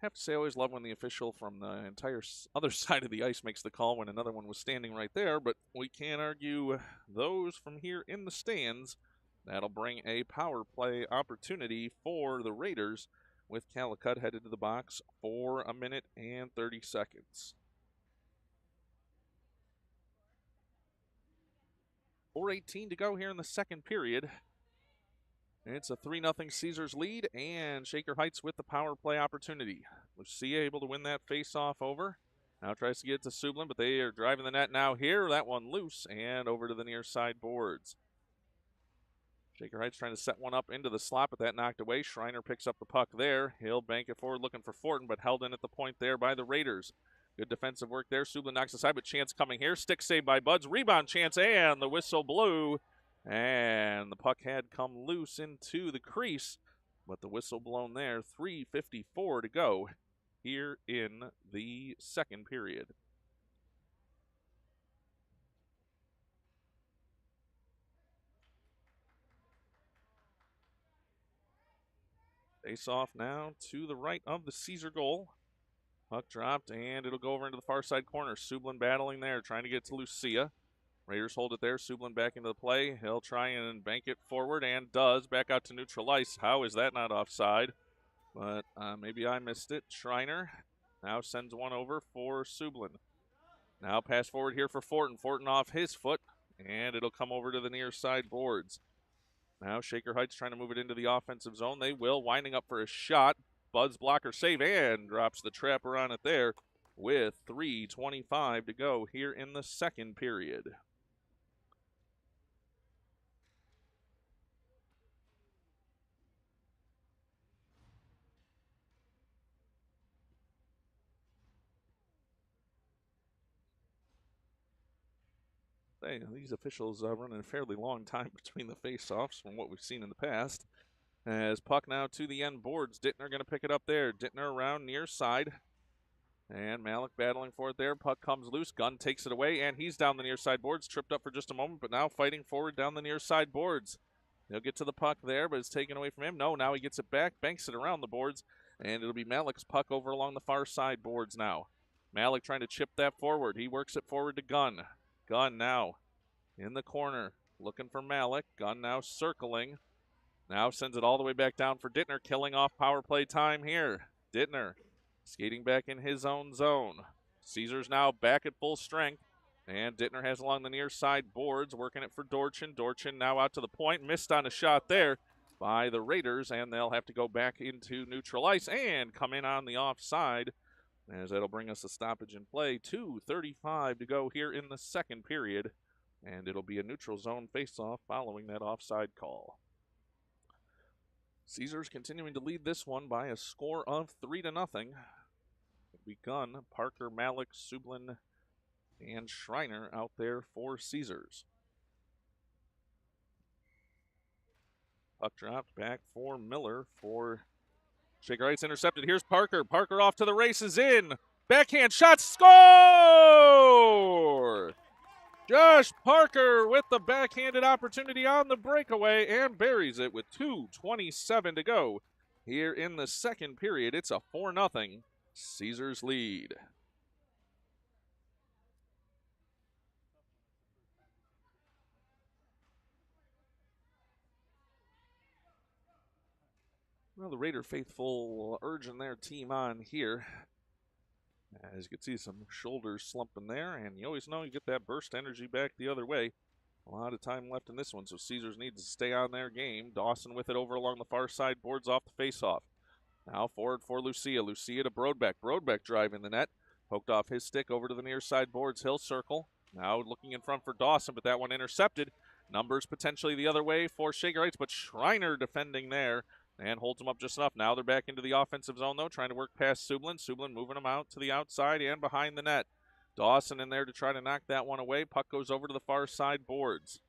I have to say, I always love when the official from the entire other side of the ice makes the call when another one was standing right there, but we can't argue those from here in the stands. That'll bring a power play opportunity for the Raiders, with Calicut headed to the box for a minute and 30 seconds. 4:18 to go here in the second period. It's a 3-0 Caesars lead, and Shaker Heights with the power play opportunity. Lucia able to win that face-off over. Now tries to get it to Sublin, but they are driving the net now here. That one loose and over to the near side boards. Shaker Heights trying to set one up into the slot, but that knocked away. Schreiner picks up the puck there. He'll bank it forward looking for Fortin, but held in at the point there by the Raiders. Good defensive work there. Sublin knocks aside, but chance coming here. Stick save by Buds. Rebound chance, and the whistle blew. And the puck had come loose into the crease, but the whistle blown there. 3:54 to go here in the second period. Face off now to the right of the Caesar goal. Puck dropped, and it'll go over into the far side corner. Sublin battling there, trying to get to Lucia. Raiders hold it there. Sublin back into the play. He'll try and bank it forward, and does. Back out to neutral ice. How is that not offside? But maybe I missed it. Schreiner now sends one over for Sublin. Now pass forward here for Fortin. Fortin off his foot, and it'll come over to the near side boards. Now Shaker Heights trying to move it into the offensive zone. They will, winding up for a shot. Bud's blocker save and drops the trapper on it there with 3:25 to go here in the second period. These officials running a fairly long time between the face-offs from what we've seen in the past. As puck now to the end boards. Dittner going to pick it up there. Dittner around near side. And Malik battling for it there. Puck comes loose. Gunn takes it away, and he's down the near side boards. Tripped up for just a moment, but now fighting forward down the near side boards. He'll get to the puck there, but it's taken away from him. No, now he gets it back, banks it around the boards, and it'll be Malik's puck over along the far side boards now. Malik trying to chip that forward. He works it forward to Gunn. Gunn now in the corner, looking for Malik. Gunn now circling. Now sends it all the way back down for Dittner, killing off power play time here. Dittner skating back in his own zone. Caesars now back at full strength. And Dittner has along the near side boards, working it for Dorchin. Dorchin now out to the point. Missed on a shot there by the Raiders, and they'll have to go back into neutral ice and come in on the offside, as that'll bring us a stoppage in play. 2:35 to go here in the second period, and it'll be a neutral zone faceoff following that offside call. Caesars continuing to lead this one by a score of 3-0. It'll be Gunn, Parker, Malik, Sublin, and Schreiner out there for Caesars. Puck dropped back for Miller for Shaker Heights, intercepted. Here's Parker. Parker off to the races in. Backhand shot, score! Josh Parker with the backhanded opportunity on the breakaway and buries it with 2:27 to go here in the second period. It's a 4-0 Caesars lead. Well, the Raider faithful urging their team on here. As you can see, some shoulders slumping there, and you always know you get that burst energy back the other way. A lot of time left in this one, so Caesars needs to stay on their game. Dawson with it over along the far side, boards off the faceoff. Now forward for Lucia. Lucia to Brodbeck. Brodbeck driving the net. Poked off his stick over to the near side boards. Hill circle. Now looking in front for Dawson, but that one intercepted. Numbers potentially the other way for Shaker Heights, but Schreiner defending there and holds them up just enough. Now they're back into the offensive zone, though, trying to work past Sublin. Sublin moving them out to the outside and behind the net. Dawson in there to try to knock that one away. Puck goes over to the far side boards.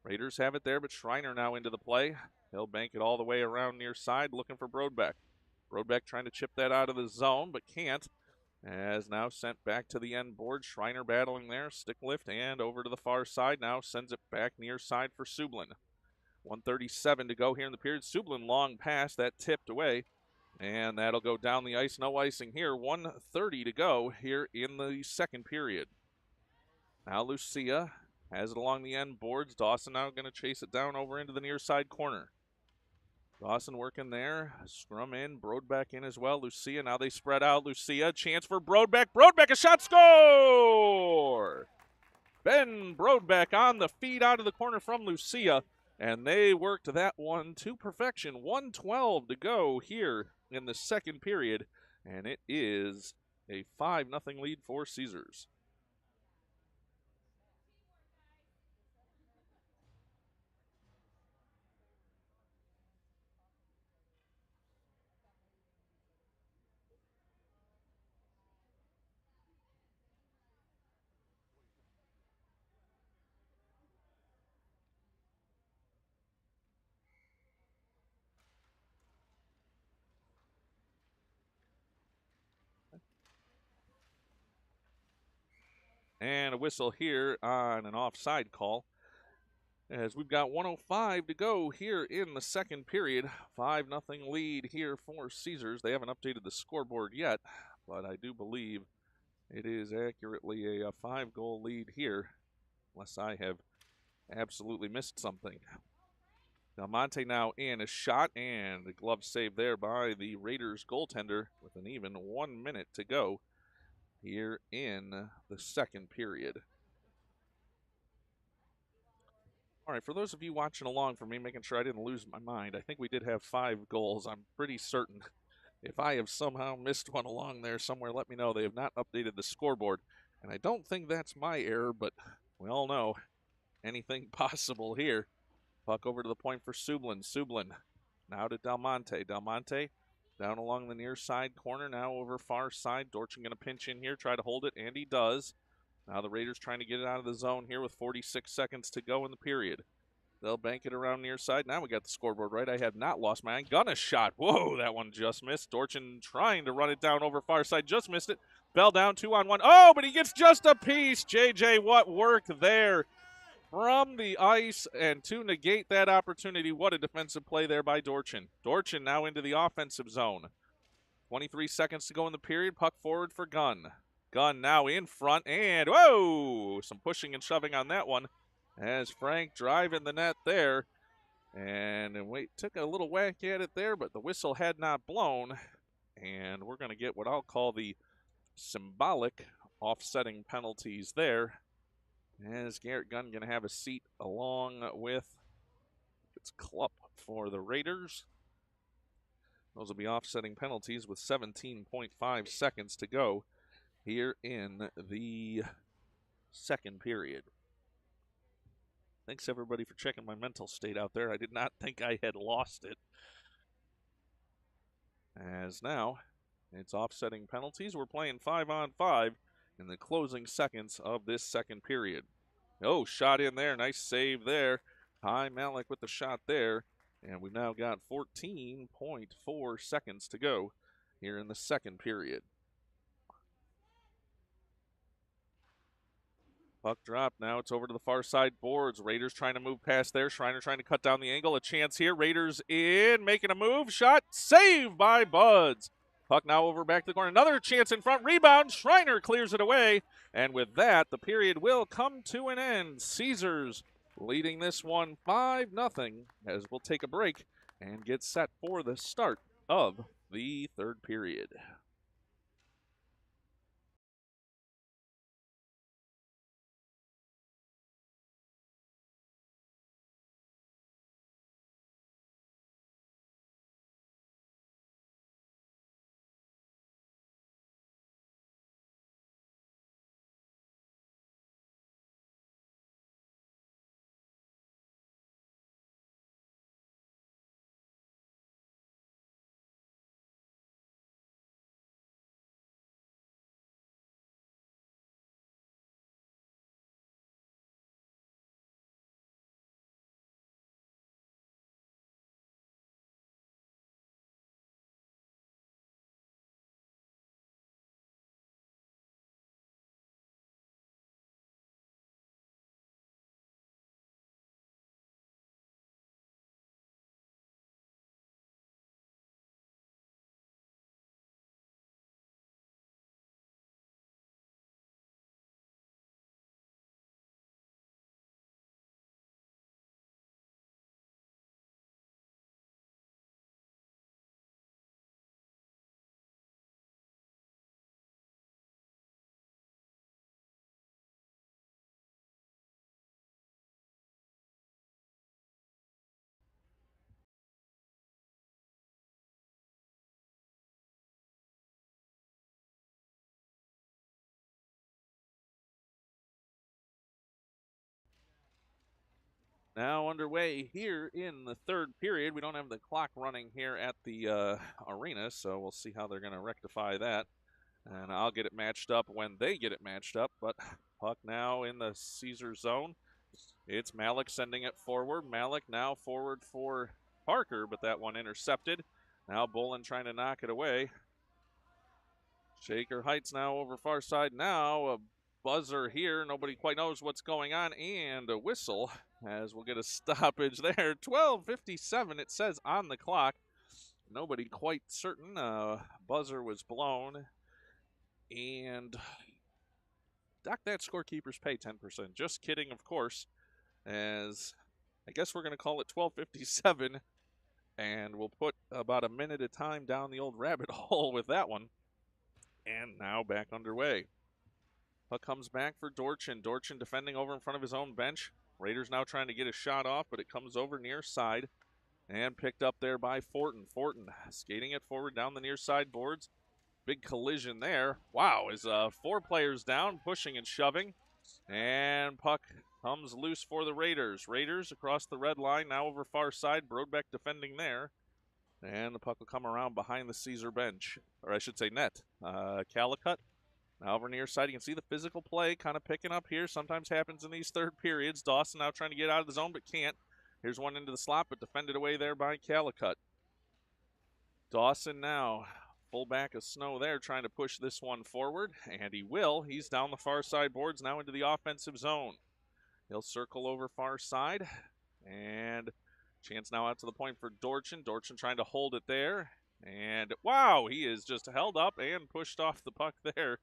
Raiders have it there, but Schreiner now into the play. He'll bank it all the way around near side, looking for Brodbeck. Brodbeck trying to chip that out of the zone, but can't. As now sent back to the end board. Schreiner battling there. Stick lift and over to the far side. Now sends it back near side for Sublin. 1:37 to go here in the period. Sublin long pass, that tipped away. And that'll go down the ice. No icing here. 1:30 to go here in the second period. Now Lucia has it along the end boards. Dawson now going to chase it down over into the near side corner. Dawson working there. Scrum in. Brodbeck in as well. Lucia, now they spread out. Lucia, chance for Brodbeck. Brodbeck, a shot, score! Ben Brodbeck on the feed out of the corner from Lucia. And they worked that one to perfection. 1:12 to go here in the second period. And it is a 5-0 lead for Caesars. And a whistle here on an offside call, as we've got 1:05 to go here in the second period. 5-0 lead here for Caesars. They haven't updated the scoreboard yet, but I do believe it is accurately a 5-goal lead here, unless I have absolutely missed something. Del Monte now in a shot, and a glove save there by the Raiders goaltender with an even 1 minute to go here in the second period. All right, for those of you watching along for me, making sure I didn't lose my mind, I think we did have 5 goals. I'm pretty certain. If I have somehow missed one along there somewhere, let me know. They have not updated the scoreboard, and I don't think that's my error, but we all know anything possible here. Puck over to the point for Sublin. Sublin now to Del Monte. Del Monte down along the near side corner, now over far side. Dorchin going to pinch in here, try to hold it, and he does. Now the Raiders trying to get it out of the zone here with 46 seconds to go in the period. They'll bank it around near side. Now we got the scoreboard right. I have not lost my eye. Gunna shot. Whoa, that one just missed. Dorchin trying to run it down over far side. Just missed it. Bell down 2-on-1. Oh, but he gets just a piece. JJ, what work there from the ice, and to negate that opportunity, what a defensive play there by Dorchin. Dorchin now into the offensive zone. 23 seconds to go in the period. Puck forward for Gunn. Gunn now in front, and whoa, some pushing and shoving on that one as Frank driving the net there. And took a little whack at it there, but the whistle had not blown. And we're going to get what I'll call the symbolic offsetting penalties there, as Garrett Gunn going to have a seat along with its Klupp for the Raiders. Those will be offsetting penalties with 17.5 seconds to go here in the second period. Thanks, everybody, for checking my mental state out there. I did not think I had lost it. As now, it's offsetting penalties. We're playing 5-on-5 in the closing seconds of this second period. Oh, shot in there. Nice save there. Hi, Malik with the shot there. And we've now got 14.4 seconds to go here in the second period. Puck drop. Now it's over to the far side boards. Raiders trying to move past there. Schreiner trying to cut down the angle. A chance here. Raiders in, making a move. Shot. Saved by Buds. Puck now over back to the corner. Another chance in front. Rebound. Schreiner clears it away. And with that, the period will come to an end. Caesars leading this one 5-0, as we'll take a break and get set for the start of the third period. now underway here in the third period. We don't have the clock running here at the arena, so we'll see how they're going to rectify that. And I'll get it matched up when they get it matched up. But puck now in the Caesar zone. It's Malik sending it forward. Malik now forward for Parker, but that one intercepted. Now Bolin trying to knock it away. Shaker Heights now over far side. Now a buzzer here. Nobody quite knows what's going on. And a whistle as we'll get a stoppage there. 12:57 it says on the clock. Nobody quite certain. Buzzer was blown. And dock that scorekeepers pay 10%. Just kidding, of course. As I guess we're going to call it 12:57. And we'll put about a minute of time down the old rabbit hole with that one. And now back underway. Puck comes back for Dorchin. Dorchin defending over in front of his own bench. Raiders now trying to get a shot off, but it comes over near side. And picked up there by Fortin. Fortin skating it forward down the near side boards. Big collision there. Wow, is 4 players down, pushing and shoving. And puck comes loose for the Raiders. Raiders across the red line, now over far side. Brodbeck defending there. And the puck will come around behind the Caesar bench, or I should say net. Calicut now over near side. You can see the physical play kind of picking up here. Sometimes happens in these third periods. Dawson now trying to get out of the zone, but can't. Here's one into the slot, but defended away there by Calicut. Dawson now, fullback of Snow there, trying to push this one forward, and he will. He's down the far side boards, now into the offensive zone. He'll circle over far side, and chance now out to the point for Dorchin. Dorchin trying to hold it there. And wow, he is just held up and pushed off the puck there.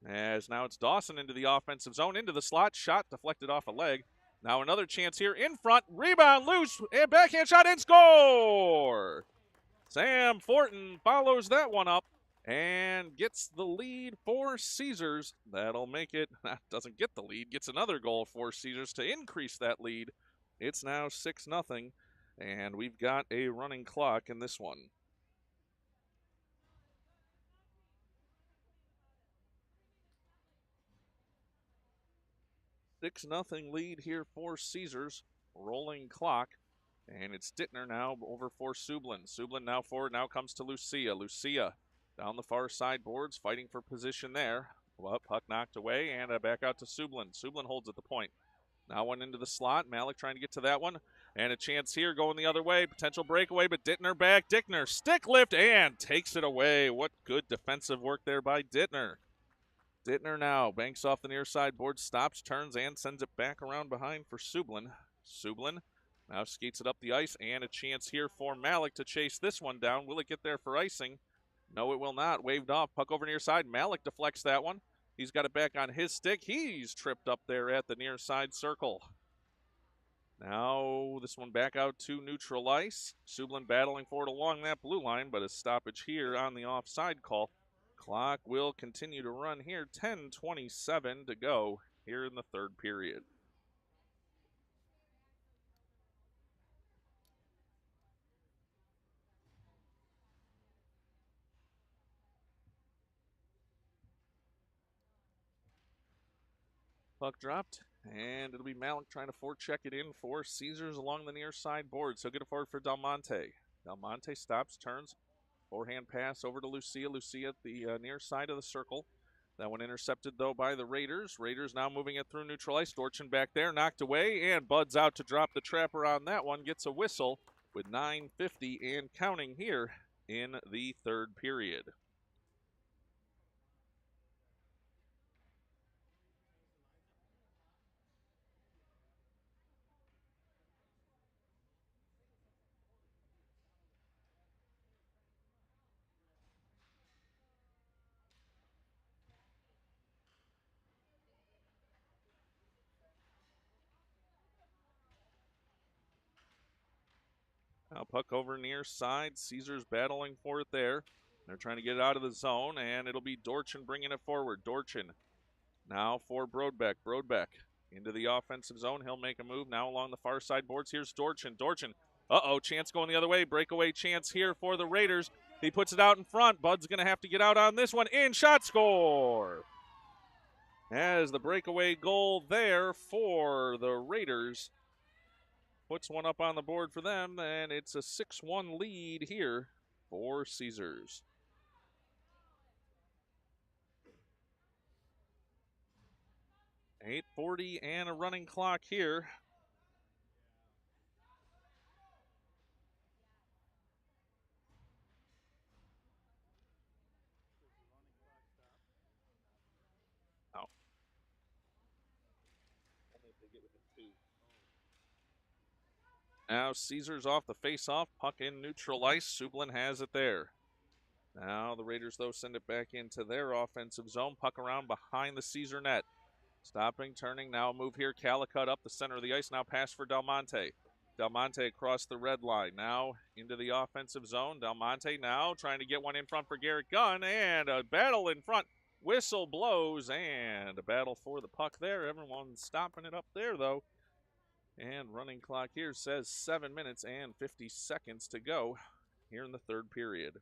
As now it's Dawson into the offensive zone, into the slot. Shot deflected off a leg. Now another chance here in front. Rebound loose, and backhand shot and score! Sam Fortin follows that one up and gets the lead for Caesars. That'll make it, doesn't get the lead, gets another goal for Caesars to increase that lead. It's now 6-0, and we've got a running clock in this one. $6-0 lead here for Caesars. Rolling clock, and it's Dittner now over for Sublin. Sublin now forward, now comes to Lucia. Lucia down the far side boards, fighting for position there. Well, puck knocked away, and back out to Sublin. Sublin holds at the point. Now one into the slot. Malik trying to get to that one. And a chance here going the other way. Potential breakaway, but Dittner back. Dittner stick lift and takes it away. What good defensive work there by Dittner. Dittner now banks off the near side board, stops, turns, and sends it back around behind for Sublin. Sublin now skates it up the ice, and a chance here for Malik to chase this one down. Will it get there for icing? No, it will not. Waved off. Puck over near side. Malik deflects that one. He's got it back on his stick. He's tripped up there at the near side circle. Now this one back out to neutral ice. Sublin battling for it along that blue line, but a stoppage here on the offside call. Clock will continue to run here. 10:27 to go here in the third period. Puck dropped, and it'll be Malik trying to forecheck it in for Caesars along the near side boards. He'll get it forward for Del Monte. Del Monte stops, turns, forehand pass over to Lucia. Lucia at the near side of the circle. That one intercepted, though, by the Raiders. Raiders now moving it through neutral ice. Dorchin back there, knocked away, and Bud's out to drop the trapper on that one. Gets a whistle with 9:50 and counting here in the third period. Now puck over near side. Caesars battling for it there. They're trying to get it out of the zone, and it'll be Dorchin bringing it forward. Dorchin now for Brodbeck. Brodbeck into the offensive zone. He'll make a move now along the far side boards. Here's Dorchin. Dorchin, chance going the other way. Breakaway chance here for the Raiders. He puts it out in front. Bud's going to have to get out on this one. In shot, score! As the breakaway goal there for the Raiders. puts one up on the board for them, and it's a 6-1 lead here for Caesars. .840 and a running clock here. Oh. Now Caesars off the face-off, puck in neutral ice. Sublin has it there. Now the Raiders, though, send it back into their offensive zone. Puck around behind the Caesar net. Stopping, turning, now a move here. Calicut up the center of the ice, now pass for Del Monte. Del Monte across the red line, now into the offensive zone. Del Monte now trying to get one in front for Garrett Gunn, and a battle in front. Whistle blows, and a battle for the puck there. Everyone's stopping it up there, though. And running clock here says 7 minutes and 50 seconds to go here in the third period.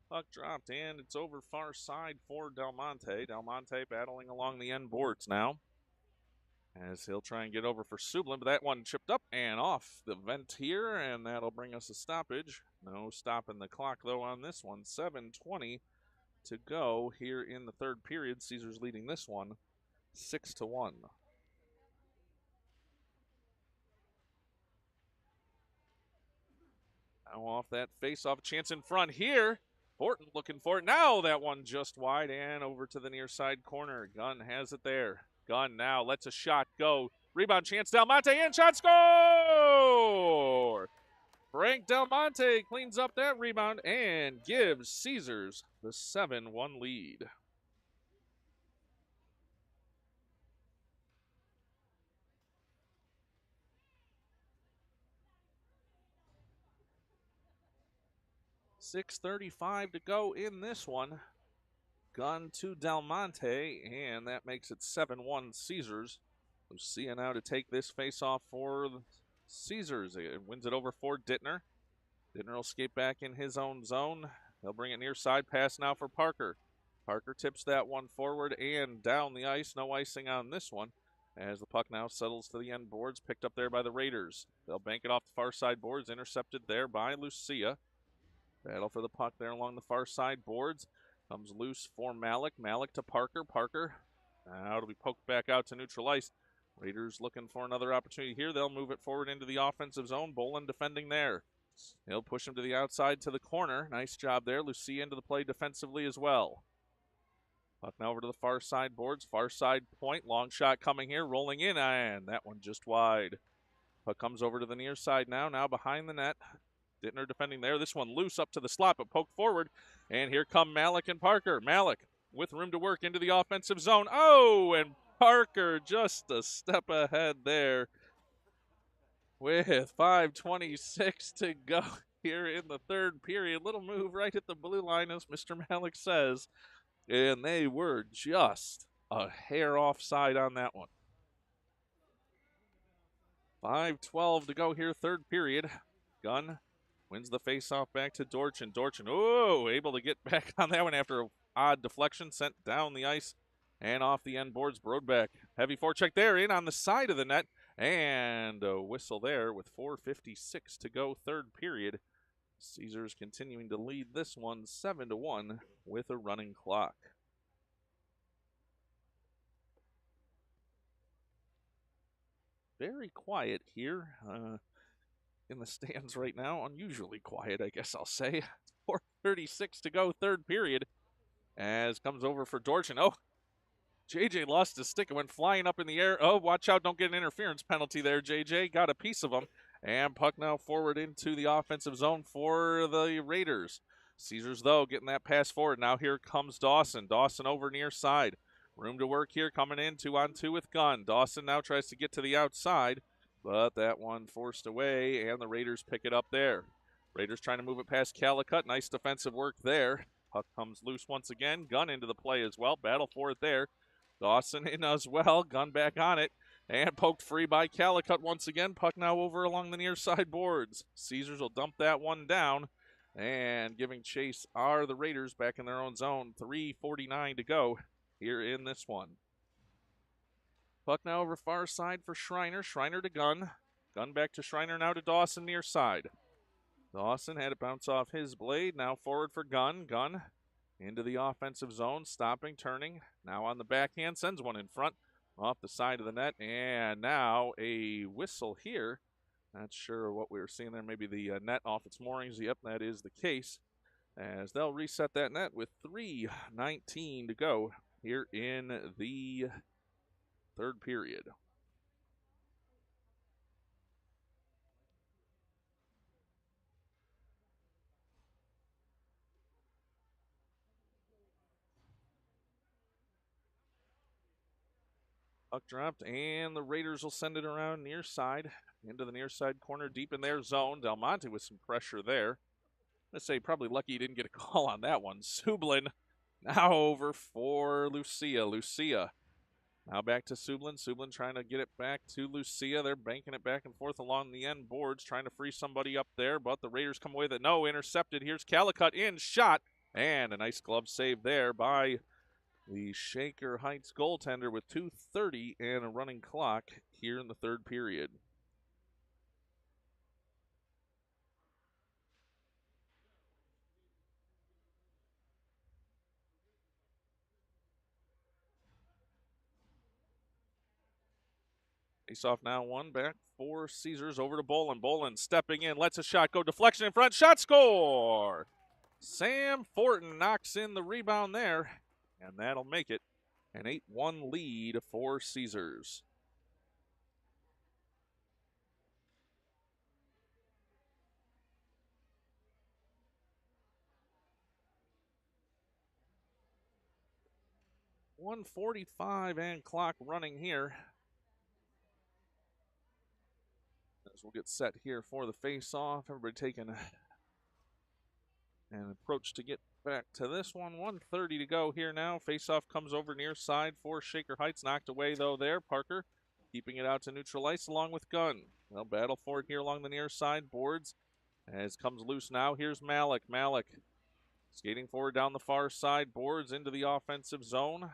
Puck dropped, and it's over far side for Del Monte. Del Monte battling along the end boards now, as he'll try and get over for Sublin, but that one chipped up and off the vent here, and that'll bring us a stoppage. No stopping the clock, though, on this one. 7:20 to go here in the third period. Caesars leading this one 6-1. Now off that face-off, chance in front here. Horton looking for it. Now that one just wide and over to the near side corner. Gunn has it there. Gunn now lets a shot go. Rebound chance. Del Monte in. Shot score! Frank Del Monte cleans up that rebound and gives Caesars the 7-1 lead. .635 to go in this one. Gunn to Del Monte, and that makes it 7-1 Caesars. Lucia now to take this face-off for Caesars. It wins it over for Dittner. Dittner will skate back in his own zone. They'll bring it near side. Pass now for Parker. Parker tips that one forward and down the ice. No icing on this one, as the puck now settles to the end boards, picked up there by the Raiders. They'll bank it off the far side boards, intercepted there by Lucia. Battle for the puck there along the far side boards. Comes loose for Malik. Malik to Parker. Parker now it'll be poked back out to neutral ice. Raiders looking for another opportunity here. They'll move it forward into the offensive zone. Bolin defending there. He'll push him to the outside to the corner. Nice job there. Lucia into the play defensively as well. Puck now over to the far side boards. Far side point. Long shot coming here. Rolling in, and that one just wide. Puck comes over to the near side now. Now behind the net. Dittner defending there. This one loose up to the slot, but poked forward. And here come Malik and Parker. Malik with room to work into the offensive zone. Oh, and Parker just a step ahead there with 5:26 to go here in the third period. Little move right at the blue line, as Mr. Malik says. And they were just a hair offside on that one. 5:12 to go here, third period. Gunn wins the faceoff back to Dorchin. Dorchin, oh, able to get back on that one after an odd deflection, sent down the ice and off the end boards. Brodbeck, heavy forecheck there, in on the side of the net, and a whistle there with 4:56 to go, third period. Caesars continuing to lead this one 7-1 with a running clock. Very quiet here in the stands right now. Unusually quiet, I guess I'll say. 4:36 to go, third period. As comes over for Dorchin. Oh, JJ lost his stick and went flying up in the air. Oh, watch out, don't get an interference penalty there, JJ. Got a piece of him. And puck now forward into the offensive zone for the Raiders. Caesars, though, getting that pass forward. Now here comes Dawson. Dawson over near side. Room to work here, coming in 2-on-2 with Gunn. Dawson now tries to get to the outside, but that one forced away, and the Raiders pick it up there. Raiders trying to move it past Calicut. Nice defensive work there. Puck comes loose once again. Gunn into the play as well. Battle for it there. Dawson in as well. Gunn back on it. And poked free by Calicut once again. Puck now over along the near side boards. Caesars will dump that one down. And giving chase are the Raiders back in their own zone. 3:49 to go here in this one. Puck now over far side for Schreiner. Schreiner to Gunn. Gunn back to Schreiner, now to Dawson near side. Dawson had it bounce off his blade. Now forward for Gunn. Gunn into the offensive zone, stopping, turning. Now on the backhand, sends one in front off the side of the net. And now a whistle here. Not sure what we were seeing there. Maybe the net off its moorings. Yep, that is the case. As they'll reset that net with 3:19 to go here in the third period. Puck dropped, and the Raiders will send it around near side, into the near side corner, deep in their zone. Del Monte with some pressure there. Let's say probably lucky he didn't get a call on that one. Sublin now over for Lucia. Lucia now back to Sublin. Sublin trying to get it back to Lucia. They're banking it back and forth along the end boards, trying to free somebody up there, but the Raiders come away with it. No, intercepted. Here's Calicut in, shot, and a nice glove save there by the Shaker Heights goaltender with 2:30 and a running clock here in the third period. Face off now, one back for Caesars, over to Bolin. Bolin stepping in, lets a shot go, deflection in front, shot, score! Sam Fortin knocks in the rebound there, and that'll make it an 8-1 lead for Caesars. .145 and clock running here. As we'll get set here for the face-off. Everybody taking an approach to get back to this one. 1:30 to go here now. Face-off comes over near side for Shaker Heights. Knocked away, though, there. Parker keeping it out to neutral ice along with Gunn. They'll battle for it here along the near side. Boards as comes loose now. Here's Malik. Malik skating forward down the far side. Boards into the offensive zone.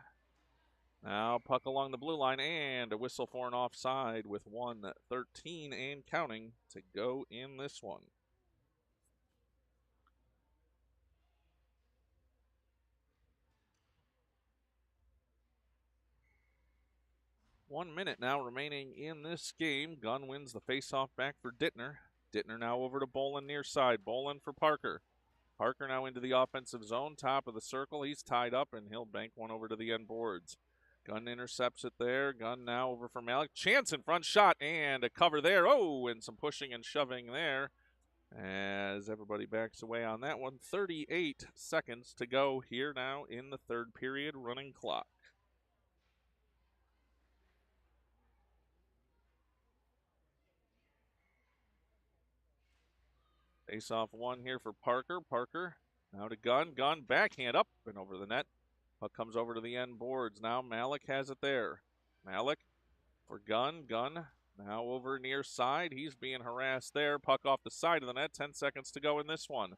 Now puck along the blue line, and a whistle for an offside with 1:13 and counting to go in this one. One minute now remaining in this game. Gunn wins the faceoff back for Dittner. Dittner now over to Bolin near side. Bolin for Parker. Parker now into the offensive zone, top of the circle. He's tied up, and he'll bank one over to the end boards. Gunn intercepts it there. Gunn now over for Malik. Chance in front, shot, and a cover there. Oh, and some pushing and shoving there as everybody backs away on that one. 38 seconds to go here now in the third period, running clock. Face-off one here for Parker. Parker now to Gunn. Gunn backhand up and over the net. Puck comes over to the end boards. Now Malik has it there. Malik for Gunn. Gunn now over near side. He's being harassed there. Puck off the side of the net. 10 seconds to go in this one.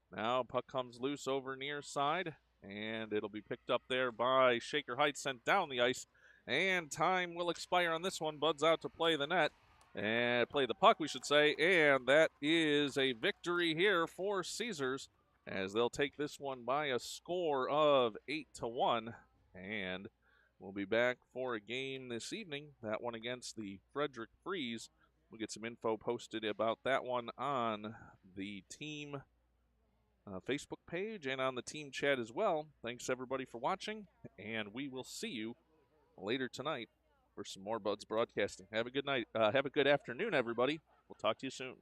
Now puck comes loose over near side, and it'll be picked up there by Shaker Heights, sent down the ice. And time will expire on this one. Bud's out to play the net. And play the puck, we should say. And that is a victory here for Caesars, as they'll take this one by a score of 8-1. And we'll be back for a game this evening, that one against the Frederick Freeze. We'll get some info posted about that one on the team Facebook page and on the team chat as well. Thanks, everybody, for watching, and we will see you later tonight for some more Buds Broadcasting. Have a good night. Have a good afternoon, everybody. We'll talk to you soon.